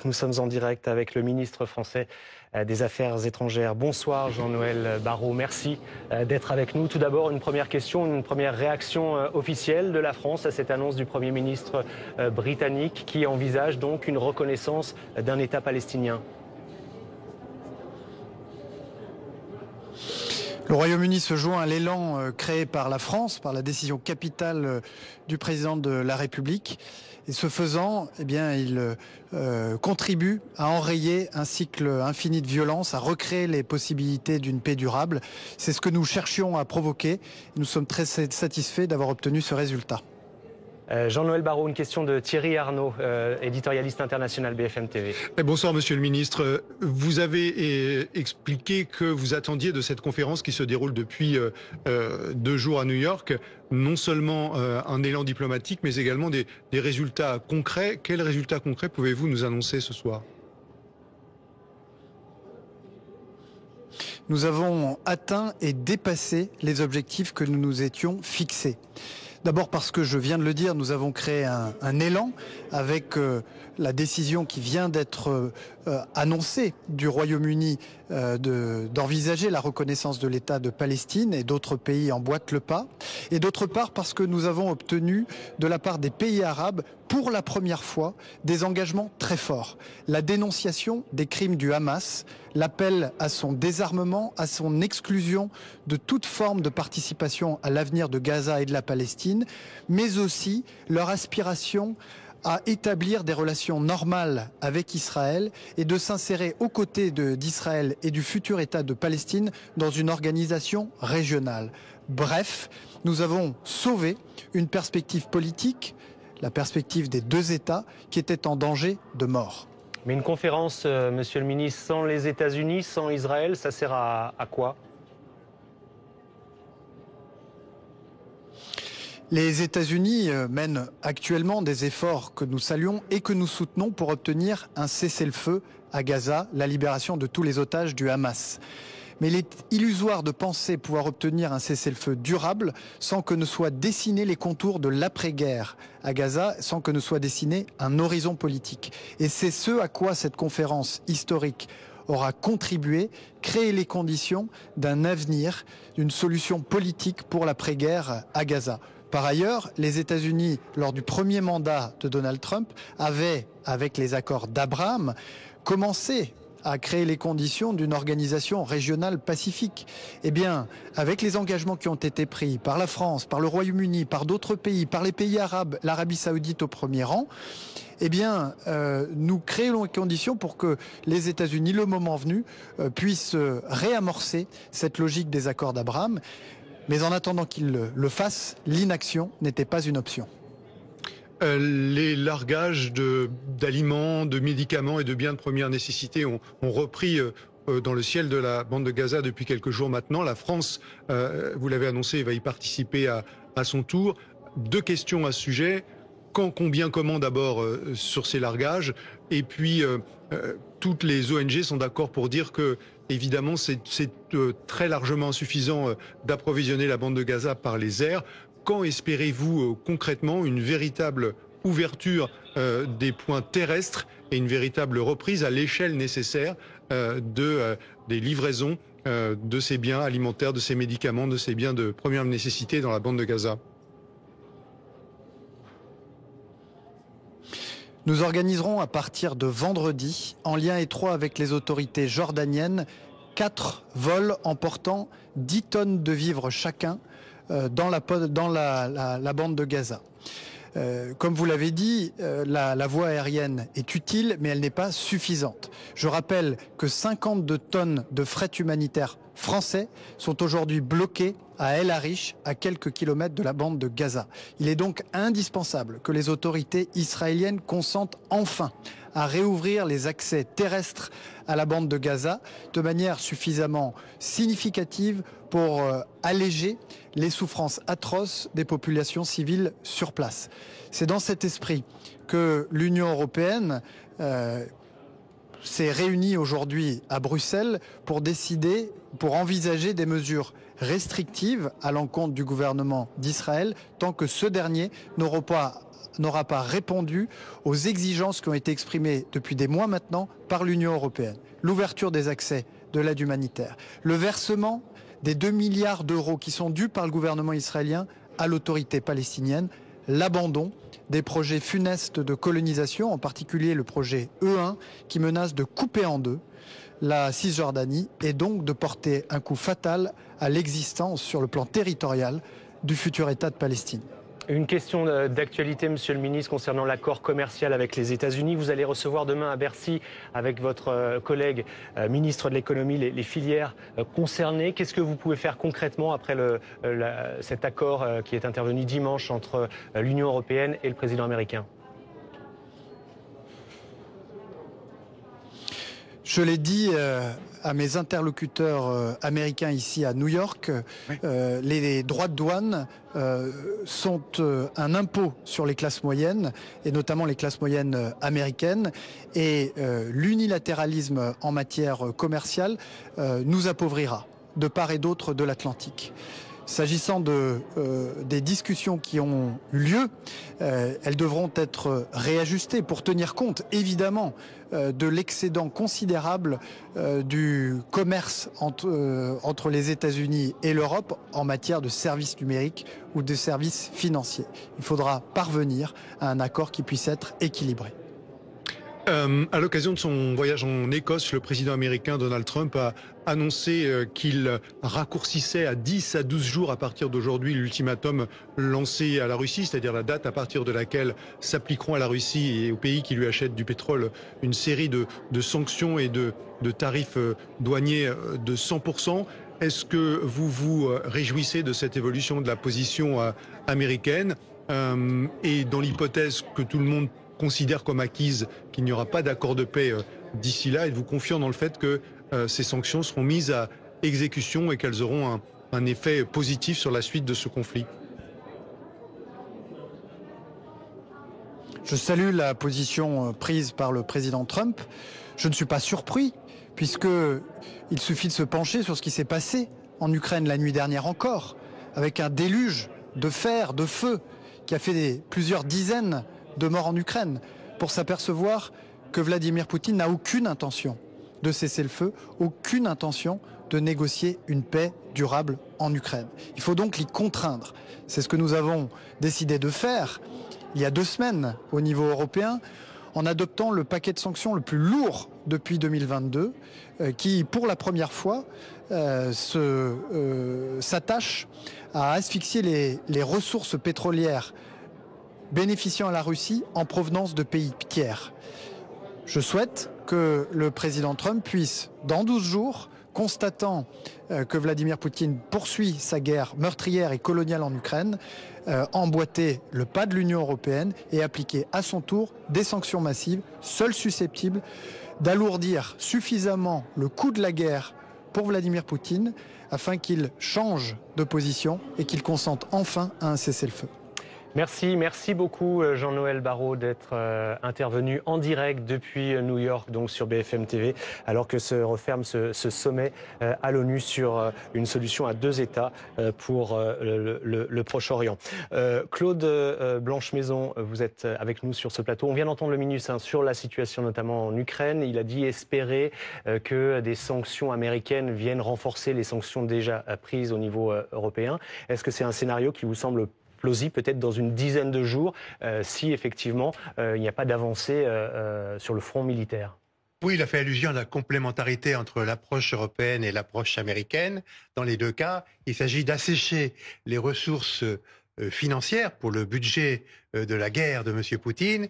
Nous sommes en direct avec le ministre français des Affaires étrangères. Bonsoir Jean-Noël Barrot, merci d'être avec nous. Tout d'abord, une première question, une première réaction officielle de la France à cette annonce du Premier ministre britannique qui envisage donc une reconnaissance d'un État palestinien. Le Royaume-Uni se joint à l'élan créé par la France, par la décision capitale du président de la République. Et ce faisant, eh bien, il contribue à enrayer un cycle infini de violence, à recréer les possibilités d'une paix durable. C'est ce que nous cherchions à provoquer. Nous sommes très satisfaits d'avoir obtenu ce résultat. Jean-Noël Barrot, une question de Thierry Arnaud, éditorialiste international BFM TV. Bonsoir Monsieur le Ministre. Vous avez expliqué que vous attendiez de cette conférence qui se déroule depuis 2 jours à New York, non seulement un élan diplomatique, mais également des résultats concrets. Quels résultats concrets pouvez-vous nous annoncer ce soir ? Nous avons atteint et dépassé les objectifs que nous nous étions fixés. D'abord parce que, je viens de le dire, nous avons créé un élan avec la décision qui vient d'être annoncée du Royaume-Uni d'envisager la reconnaissance de l'État de Palestine, et d'autres pays emboîtent le pas. Et d'autre part parce que nous avons obtenu de la part des pays arabes, pour la première fois, des engagements très forts. La dénonciation des crimes du Hamas, l'appel à son désarmement, à son exclusion de toute forme de participation à l'avenir de Gaza et de la Palestine, mais aussi leur aspiration à établir des relations normales avec Israël et de s'insérer aux côtés d'Israël et du futur État de Palestine dans une organisation régionale. Bref, nous avons sauvé une perspective politique, la perspective des 2 États qui étaient en danger de mort. Mais une conférence, monsieur le ministre, sans les États-Unis, sans Israël, ça sert à quoi ? Les États-Unis mènent actuellement des efforts que nous saluons et que nous soutenons pour obtenir un cessez-le-feu à Gaza, la libération de tous les otages du Hamas. Mais il est illusoire de penser pouvoir obtenir un cessez-le-feu durable sans que ne soient dessinés les contours de l'après-guerre à Gaza, sans que ne soit dessiné un horizon politique. Et c'est ce à quoi cette conférence historique aura contribué, créer les conditions d'un avenir, d'une solution politique pour l'après-guerre à Gaza. Par ailleurs, les États-Unis, lors du premier mandat de Donald Trump, avaient, avec les accords d'Abraham, commencé à créer les conditions d'une organisation régionale pacifique. Eh bien, avec les engagements qui ont été pris par la France, par le Royaume-Uni, par d'autres pays, par les pays arabes, l'Arabie Saoudite au premier rang, eh bien, nous créons les conditions pour que les États-Unis, le moment venu, puissent réamorcer cette logique des accords d'Abraham. Mais en attendant qu'ils le fassent, l'inaction n'était pas une option. Les largages d'aliments, de médicaments et de biens de première nécessité ont repris dans le ciel de la bande de Gaza depuis quelques jours maintenant. La France, vous l'avez annoncé, va y participer à son tour. 2 questions à ce sujet. Quand, combien, comment d'abord sur ces largages? Et puis, toutes les ONG sont d'accord pour dire que, évidemment, c'est très largement insuffisant d'approvisionner la bande de Gaza par les airs. Quand espérez-vous concrètement une véritable ouverture des points terrestres et une véritable reprise à l'échelle nécessaire des livraisons de ces biens alimentaires, de ces médicaments, de ces biens de première nécessité dans la bande de Gaza? Nous organiserons à partir de vendredi, en lien étroit avec les autorités jordaniennes, 4 vols emportant 10 tonnes de vivres chacun dans la bande de Gaza. Comme vous l'avez dit, la voie aérienne est utile, mais elle n'est pas suffisante. Je rappelle que 52 tonnes de fret humanitaire français sont aujourd'hui bloqués à El Arish, à quelques kilomètres de la bande de Gaza. Il est donc indispensable que les autorités israéliennes consentent enfin à réouvrir les accès terrestres à la bande de Gaza de manière suffisamment significative pour alléger les souffrances atroces des populations civiles sur place. C'est dans cet esprit que l'Union européenne s'est réuni aujourd'hui à Bruxelles pour envisager des mesures restrictives à l'encontre du gouvernement d'Israël tant que ce dernier n'aura pas répondu aux exigences qui ont été exprimées depuis des mois maintenant par l'Union européenne. L'ouverture des accès de l'aide humanitaire, le versement des 2 milliards d'euros qui sont dus par le gouvernement israélien à l'autorité palestinienne, l'abandon des projets funestes de colonisation, en particulier le projet E1 qui menace de couper en deux la Cisjordanie et donc de porter un coup fatal à l'existence sur le plan territorial du futur État de Palestine. Une question d'actualité, Monsieur le ministre, concernant l'accord commercial avec les États-Unis. Vous allez recevoir demain à Bercy, avec votre collègue ministre de l'économie, les filières concernées. Qu'est-ce que vous pouvez faire concrètement après cet accord qui est intervenu dimanche entre l'Union européenne et le président américain ? Je l'ai dit à mes interlocuteurs américains ici à New York, oui. Les droits de douane sont un impôt sur les classes moyennes, et notamment les classes moyennes américaines. Et l'unilatéralisme en matière commerciale nous appauvrira de part et d'autre de l'Atlantique. S'agissant des discussions qui ont eu lieu, elles devront être réajustées pour tenir compte, évidemment, de l'excédent considérable du commerce entre les États-Unis et l'Europe en matière de services numériques ou de services financiers. Il faudra parvenir à un accord qui puisse être équilibré. À l'occasion de son voyage en Écosse, le président américain Donald Trump a annoncé qu'il raccourcissait à 10 à 12 jours à partir d'aujourd'hui l'ultimatum lancé à la Russie, c'est-à-dire la date à partir de laquelle s'appliqueront à la Russie et aux pays qui lui achètent du pétrole une série de sanctions et de tarifs douaniers de 100%. Est-ce que vous vous réjouissez de cette évolution de la position américaine et dans l'hypothèse que tout le monde considère comme acquise qu'il n'y aura pas d'accord de paix d'ici là, êtes-vous confiant dans le fait que ces sanctions seront mises à exécution et qu'elles auront un effet positif sur la suite de ce conflit? Je salue la position prise par le président Trump. Je ne suis pas surpris, puisqu'il suffit de se pencher sur ce qui s'est passé en Ukraine la nuit dernière encore, avec un déluge de fer, de feu, qui a fait plusieurs dizaines de morts en Ukraine, pour s'apercevoir que Vladimir Poutine n'a aucune intention de cesser le feu, aucune intention de négocier une paix durable en Ukraine. Il faut donc l'y contraindre. C'est ce que nous avons décidé de faire il y a 2 semaines au niveau européen, en adoptant le paquet de sanctions le plus lourd depuis 2022, qui, pour la première fois, s'attache à asphyxier les ressources pétrolières bénéficiant à la Russie en provenance de pays tiers. Je souhaite que le président Trump puisse, dans 12 jours, constatant que Vladimir Poutine poursuit sa guerre meurtrière et coloniale en Ukraine, emboîter le pas de l'Union européenne et appliquer à son tour des sanctions massives, seules susceptibles d'alourdir suffisamment le coût de la guerre pour Vladimir Poutine, afin qu'il change de position et qu'il consente enfin à un cessez-le-feu. Merci beaucoup Jean-Noël Barrot d'être intervenu en direct depuis New York, donc sur BFM TV, alors que se referme ce sommet à l'ONU sur une solution à 2 États pour le Proche-Orient. Claude Blanche-Maison, vous êtes avec nous sur ce plateau. On vient d'entendre le ministre sur la situation notamment en Ukraine. Il a dit espérer que des sanctions américaines viennent renforcer les sanctions déjà prises au niveau européen. Est-ce que c'est un scénario qui vous semble plausible, peut-être dans une dizaine de jours, si effectivement il n'y a pas d'avancée sur le front militaire? Oui, il a fait allusion à la complémentarité entre l'approche européenne et l'approche américaine. Dans les 2 cas, il s'agit d'assécher les ressources financières pour le budget de la guerre de M. Poutine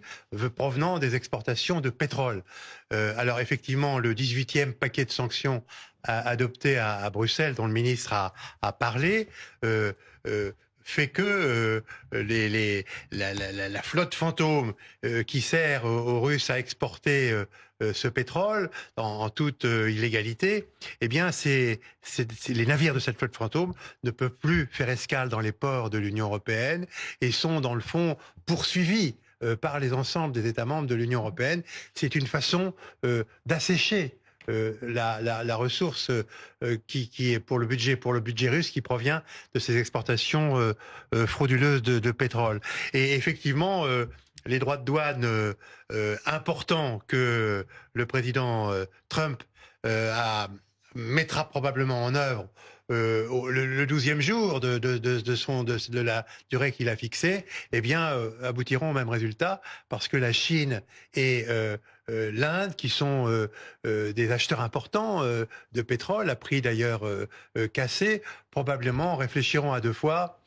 provenant des exportations de pétrole. Alors effectivement, le 18e paquet de sanctions adopté à Bruxelles, dont le ministre a parlé, fait que la flotte fantôme qui sert aux Russes à exporter ce pétrole en toute illégalité, eh bien, les navires de cette flotte fantôme ne peuvent plus faire escale dans les ports de l'Union européenne et sont, dans le fond, poursuivis par les ensembles des États membres de l'Union européenne. C'est une façon d'assécher la ressource qui est pour le budget russe qui provient de ces exportations frauduleuses de pétrole. Et effectivement, les droits de douane importants que le président Trump mettra probablement en œuvre le 12e jour de la durée qu'il a fixée, eh bien, aboutiront au même résultat, parce que la Chine et l'Inde, qui sont des acheteurs importants de pétrole, à prix d'ailleurs cassé, probablement réfléchiront à deux fois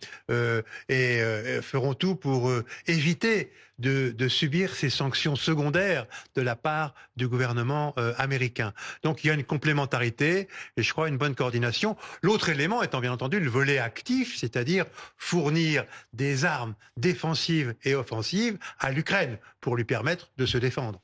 et feront tout pour éviter de subir ces sanctions secondaires de la part du gouvernement américain. Donc il y a une complémentarité et je crois une bonne coordination. L'autre élément étant bien entendu le volet actif, c'est-à-dire fournir des armes défensives et offensives à l'Ukraine pour lui permettre de se défendre.